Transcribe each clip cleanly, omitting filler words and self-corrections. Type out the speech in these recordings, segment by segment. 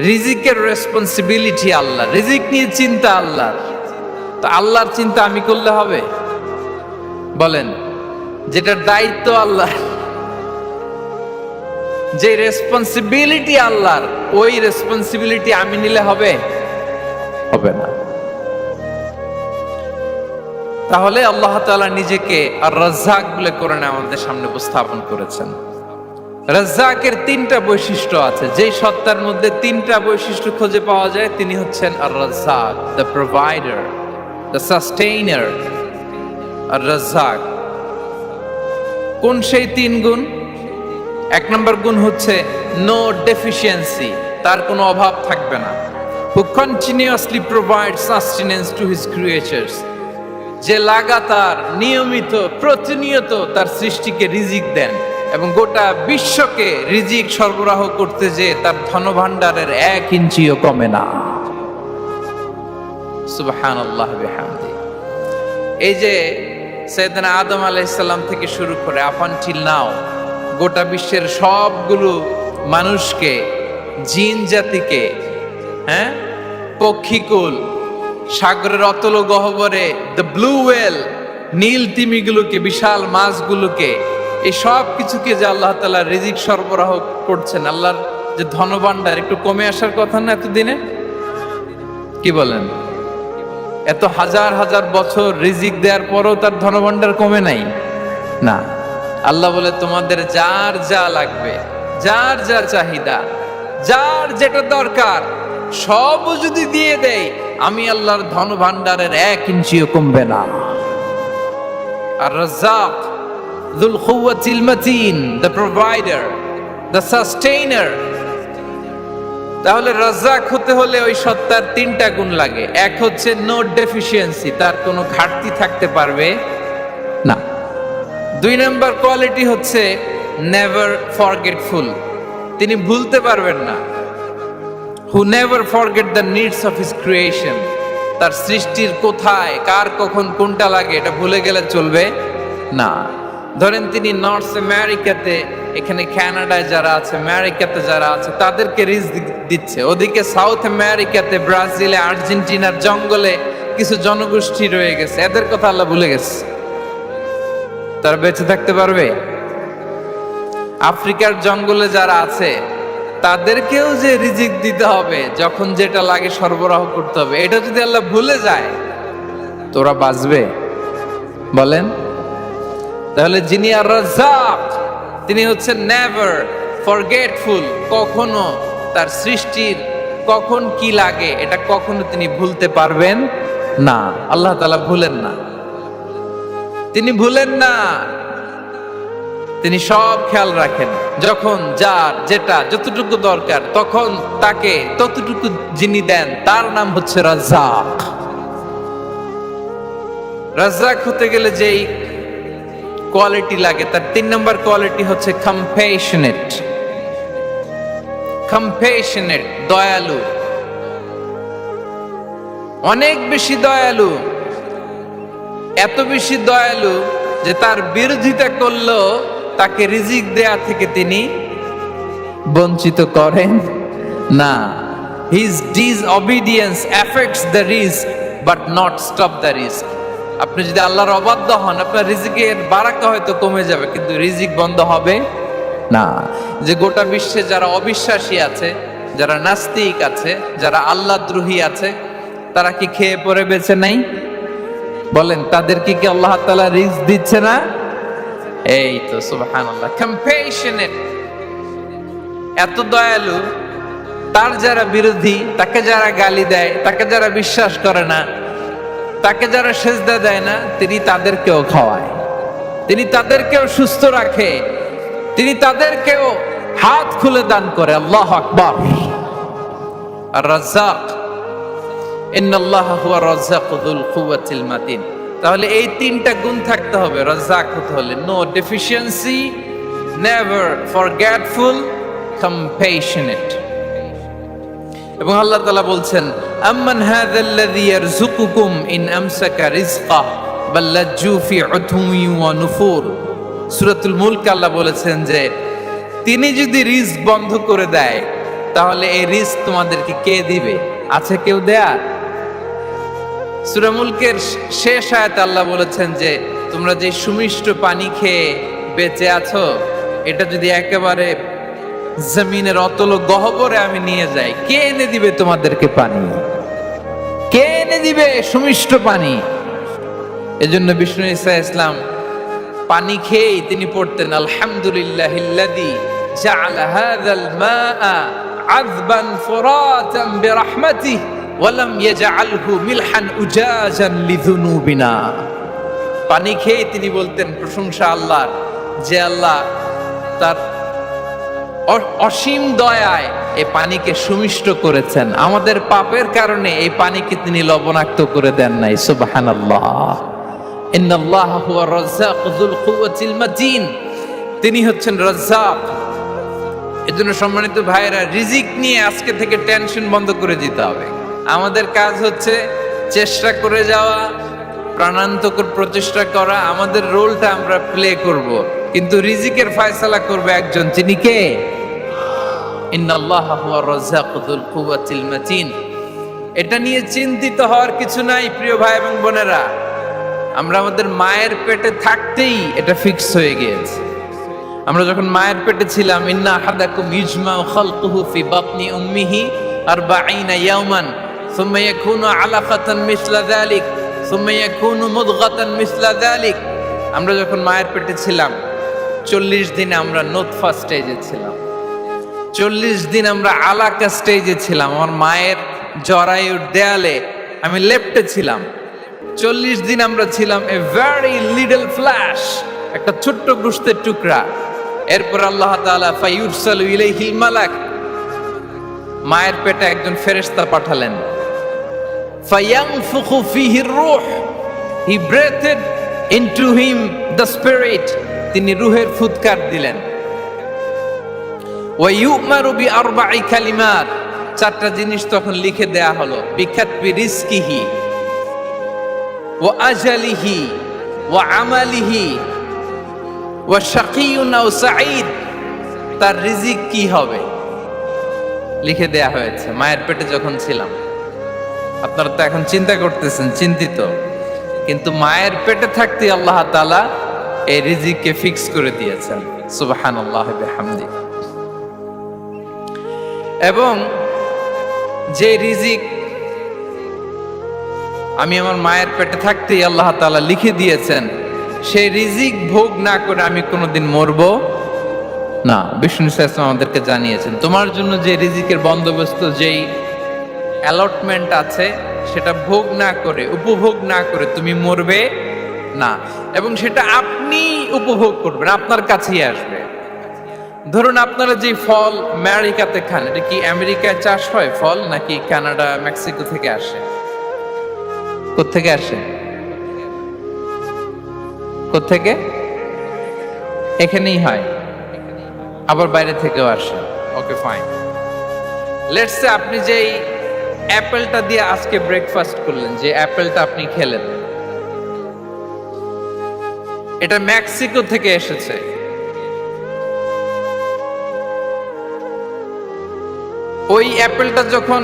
রিজিকের রেসপন্সিবিলিটি আল্লাহ, রিজিক নিয়ে চিন্তা আল্লাহ। তো আল্লাহর চিন্তা আমি করলে হবে? বলেন, যেটার দায়িত্ব আল্লাহ, যে রেসপন্সিবিলিটি আল্লাহর, ওই রেসপন্সিবিলিটি আমি নিলে হবে? হবে না। তাহলে আল্লাহ তাআলা নিজেকে আর রাজ্জাক বলে কোরআনে আমাদের সামনে উপস্থাপন করেছেন। রাজ্জাকের তিনটা বৈশিষ্ট্য আছে, যেই সত্তার মধ্যে তিনটা বৈশিষ্ট্য খুঁজে পাওয়া যায় তিনি হচ্ছেন আর রাজ্জাক, দ্য প্রোভাইডার, দ্য সাস্টেইনার। আর রাজ্জাক কোন সেই তিন গুণ? এক নম্বর গুণ হচ্ছে নো ডেফিসিয়েন্সি, তার কোনো অভাব থাকবে না। হু continuously provide sustenance to his creatures, যে লাগাতার নিয়মিত প্রতিনিয়ত তার সৃষ্টিকে রিজিক দেন এবং গোটা বিশ্বকে রিজিক সরবরাহ করতে যে তার ধনভাণ্ডারের 1 ইঞ্চিও কমে না। সুবহানাল্লাহ বিহামদি। এই যে সাইয়েদনা আদম আলাইহিস সালাম থেকে শুরু করে আপ আনটিল নাও গোটা বিশ্বের সবগুলো মানুষকে, জিন জাতিকে, পক্ষীকুল, সাগরের অতল গহ্বরে দ্য ব্লু ওয়েল, নীল তিমিগুলোকে, বিশাল মাছগুলোকে, এই সব কিছুকে যে আল্লাহ তাআলা রিজিক সরবরাহ করছেন, আল্লাহর যে ধনভাণ্ডার একটু কমে আসার কথা না এতদিনে? কি বলেন? এত হাজার হাজার বছর রিজিক দেওয়ার পরও তার ধনভাণ্ডার কমে নাই না। আল্লাহ বলে তোমাদের যার যা লাগবে, যার যা চাহিদা, যার যেটা দরকার সব যদি দিয়ে দেয়, আমি আল্লাহর ধনভাণ্ডারের 1 ইঞ্চিও কমবে না। আর Razzak যুল কুওয়াতিল মাতিন, the provider, the sustainer. তাহলে রাজ্জাক হতে হলে ওই সত্তার তিনটা গুণ লাগে। এক হচ্ছে নো ডেফিসিয়েন্সি, তার কোনো ঘাটতি থাকতে পারবে না। 2 নম্বর কোয়ালিটি হচ্ছে নেভার ফরগেটফুল, তিনি ভুলতে পারবেন না। Who never forget the needs of his creation, তার সৃষ্টির কোথায় কার কখন কোনটা লাগে এটা ভুলে গেলে চলবে না। ধরেন তিনি নর্থ আমেরিকাতে, এখানে কানাডায় যারা আছে, আমেরিকাতে যারা আছে, তাদেরকে রিজিক দিচ্ছে। ওদিকে সাউথ আমেরিকাতে, ব্রাজিলে, আর্জেন্টিনার জঙ্গলে কিছু জনগোষ্ঠী রয়ে গেছে, এদের কথা আল্লাহ ভুলে গেছে। তারা বেঁচে থাকতে পারবে? আফ্রিকার জঙ্গলে যারা আছে তাদেরকেও যে রিজিক দিতে হবে, যখন যেটা লাগে সরবরাহ করতে হবে, এটা যদি আল্লাহ ভুলে যায় তোরা বাঁচবে? বলেন। তাহলে যিনি আর রাজ্জাক, তিনি হচ্ছেন নেভার ফরগেটফুল, কখনো তার সৃষ্টির কখন কি লাগে এটা কখনো তিনি ভুলতে পারবেন না। আল্লাহ তাআলা ভুলেন না, তিনি ভুলেন না, তিনি সব খেয়াল রাখেন। যখন যার যেটা যতটুকু দরকার তখন তাকে ততটুকু যিনি দেন তার নাম হচ্ছে রাজ্জাক। রাজ্জাক হতে গেলে যেই কোয়ালিটি লাগে, তার 3 নম্বর কোয়ালিটি হচ্ছে কম্প্যাশনেট। কম্প্যাশনেট, দয়ালু, অনেক বেশি দয়ালু। এত বেশি দয়ালু যে তার বিরোধিতা করলেও তাকে রিজিক দেয়া থেকে তিনি বঞ্চিত করেন না। His disobedience effects the risk but not stop the risk. আপনি যদি আল্লাহর অবাধ্য হন, আপনার রিজিকের বারাকা হয়তো কমে যাবে, কিন্তু রিজিক বন্ধ হবে না। যে গোটা বিশ্বে যারা অবিশ্বাসী আছে, যারা নাস্তিক আছে, যারা আল্লাহদ্রোহী আছে, তারা কি খেয়ে পরে বেঁচে নাই? বলেন, তাদেরকে কি আল্লাহ তাআলা রিজিক দিচ্ছে না? এই তো সুবহানাল্লাহ। কম্প্যাশনেট, এত দয়ালু, তার যারা বিরোধী, তাকে যারা গালি দেয়, তাকে যারা বিশ্বাস করে না, তাকে যারা সেজদা দেয় না, তিনি তাদেরকেও খাওয়ায়, তিনি তাদেরকেও সুস্থ রাখে, তিনি তাদেরকেও হাত খুলে দান করে। আল্লাহু আকবার। আর রাজ্জাক, ইন্নাল্লাহা হুয়া রাজ্জাকু যুল কুওয়াতিল মাতিন। তাহলে এই তিনটা গুণ থাকতে হবে রাজ্জাক হতে হলে। No deficiency, never forgetful, compassionate. এবং আল্লাহ তাআলা বলছেন, আম্মান হাযাল্লাযী ইয়ারযুকুকুম ইন আমসাকা রিজকাহ বাল লাজ্জু ফি উতুমি ওয়া নুফুর। সূরাতুল মুলক আল্লাহ বলেছেন যে তিনি যদি রিজক বন্ধ করে দেয় তাহলে এই রিস্ক তোমাদেরকে কে দিবে? আছে কেউ দেয়া? সূরা মুলকের শেষ আয়াতে আল্লাহ বলেছেন যে তোমরা যে সুমিষ্ট পানি খেয়ে বেঁচে আছো, এটা যদি একেবারে জমিনের অতল গহ্বরে আমি নিয়ে যাই, কে এনে দিবে তোমাদেরকে পানি? কে এনে দিবে সুমিষ্ট পানি? এজন্য বিষ্ণু ঈসা ইসলাম পানি খেয়েই তিনি পড়তেন আলহামদুলিল্লাহিল্লাযী জাআলা হাযাল মাআ আযবান ফুরাতান বিরহমাতিহি ওয়া লাম ইয়াজআলহু মিলহান উজাজান লিযুনুবিনা। পানি খেয়ে তিনি বলতেন প্রশংসা আল্লাহর, যে আল্লাহ তার অসীম দয়ায় এই পানিকে সুমিষ্ট করেছেন, আমাদের পাপের কারণে এই পানিকে তিনি লবণাক্ত করে দেন নাই। সুবহানাল্লাহ। ইন্নাল্লাহ হুয়া রাজ্জাক যুল কুওয়াতিল মাতিন। তিনি হচ্ছেন রাজ্জাক। এজন্য সম্মানিত ভাইরা, রিজিক নিয়ে আজকে থেকে টেনশন বন্ধ করে দিতে হবে। আমাদের কাজ হচ্ছে চেষ্টা করে যাওয়া, প্রাণান্তকর প্রচেষ্টা করা, আমাদের রোলটা আমরা প্লে করব, কিন্তু রিজিকের ফয়সালা করবে একজন, যিনি কে? ইন্নাল্লাহ হুয়া রাজ্জাক যুল কুওয়াতিল মাতিন। এটা নিয়ে চিন্তিত হওয়ার কিছু নাই প্রিয় ভাই এবং বোনেরা। আমরা আমাদের মায়ের পেটে থাকতেই এটা ফিক্স হয়ে গিয়েছে। আমরা যখন মায়ের পেটে ছিলাম, ইন্না আহাদাকুম ইজমাউ খালকুহু ফি বাতনি উম্মিহি 40 ইয়াওমান সুম্মা ইয়াকুনু আলাকাতান মিসলা যালিক সুম্মা ইয়াকুনু মুদগাতান মিসলা যালিক। আমরা যখন মায়ের পেটে ছিলাম 40 দিন আমরা নুতফা স্টেজে ছিলাম, 40 দিন আমরা আলাকা স্টেজে ছিলাম। আমার মায়ের জরায়ুর দেয়ালে আমি লেপ্টে ছিলাম। 40 দিন আমরা ছিলাম এ ভেরি লিটল ফ্ল্যাশ, একটা ছোট্ট গোশতের টুকরা। এরপর আল্লাহ তাআলা ফায়ুরসালু ইলাইহিল মালাক, মায়ের পেটে একজন ফেরেশতা পাঠালেন। ফায়ানফুখু ফিহির রূহ, he breathed into him the spirit, তিনি রূহের ফুৎকার দিলেন। ওয়া ইউমারু বিআরবা'i কালিমাত, 4টা জিনিস তখন লিখে দেয়া হলো। বিখাতবি রিজকিহি ওয়া আজালিহি ওয়া আমালিহি ওয়া শাকিয়ুন আও সাঈদ, তার রিজিক কি হবে লিখে দেয়া হয়েছে মায়ের পেটে যখন ছিলাম। আপনারা তো এখন চিন্তা করতেছেন, চিন্তিত, কিন্তু মায়ের পেটে থাকতে আল্লাহ তাআলা এই রিজিককে ফিক্স করে দিয়েছেন। সুবহানাল্লাহি ওয়া বিহামদিহি। এবং যে রিজিক আমি আমার মায়ের পেটে থাকতেই আল্লাহ তাআলা লিখে দিয়েছেন, সেই রিজিক ভোগ না করে আমি কোনোদিন মরবো না। বিষ্ণু ইসলাম আমাদেরকে জানিয়েছেন তোমার জন্য যে রিজিকের বন্দোবস্ত, যেই অ্যালটমেন্ট আছে, সেটা ভোগ না করে, উপভোগ না করে তুমি মরবে না, এবং সেটা আপনি উপভোগ করবেন, আপনার কাছেই আসবে। ধরুন আপনারা যে ফল আমেরিকাতে খান, এটা কি আমেরিকায় চাষ হয় ফল, নাকি কানাডা মেক্সিকো থেকে আসে? কোত্থেকে আসে? কোত্থেকে? এখানেই হয়, আবার বাইরে থেকেও আসে। Okay fine. লেটস সে আপনি যেই অ্যাপেলটা দিয়ে আজকে ব্রেকফাস্ট করলেন, যে অ্যাপেলটা আপনি খেলেন, এটা মেক্সিকো থেকে এসেছে। ওই অ্যাপেলটা যখন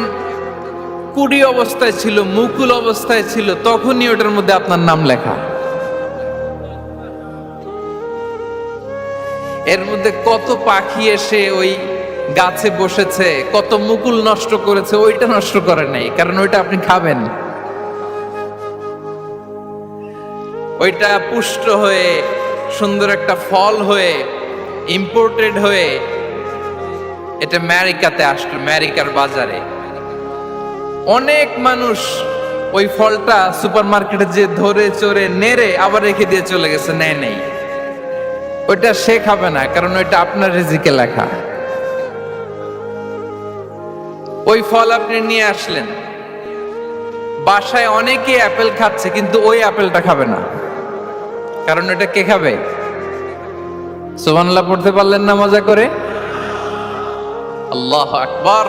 কুড়ি অবস্থায় ছিল, মুকুল অবস্থায় ছিল, তখনই ওটার মধ্যে আপনার নাম লেখা। এর মধ্যে কত পাখি এসে ওই গাছে বসেছে, কত মুকুল নষ্ট করেছে, ওইটা নষ্ট করে নাই, কারণ ওইটা আপনি খাবেন। ওইটা পুষ্ট হয়ে সুন্দর একটা ফল হয়ে ইম্পোর্টেড হয়ে এটা আমেরিকাতে আসলো, আমেরিকার বাজারে। অনেক মানুষ ওই ফলটা সুপারমার্কেটে যে ধরে চড়ে নেড়ে আবার রেখে দিয়ে চলে গেছে, নেয় নেই। ওইটা সে খাবে না, কারণ ওইটা আপনার রিজিকে লেখা। ওই ফল আপনি নিয়ে আসলেন, বাসায় অনেকে অ্যাপেল খাচ্ছে, কিন্তু ওই অ্যাপেলটা খাবে না, কারণ ওইটা কে খাবে? সুবহানাল্লাহ পড়তে পারলেন না মজা করে? আল্লাহু আকবার।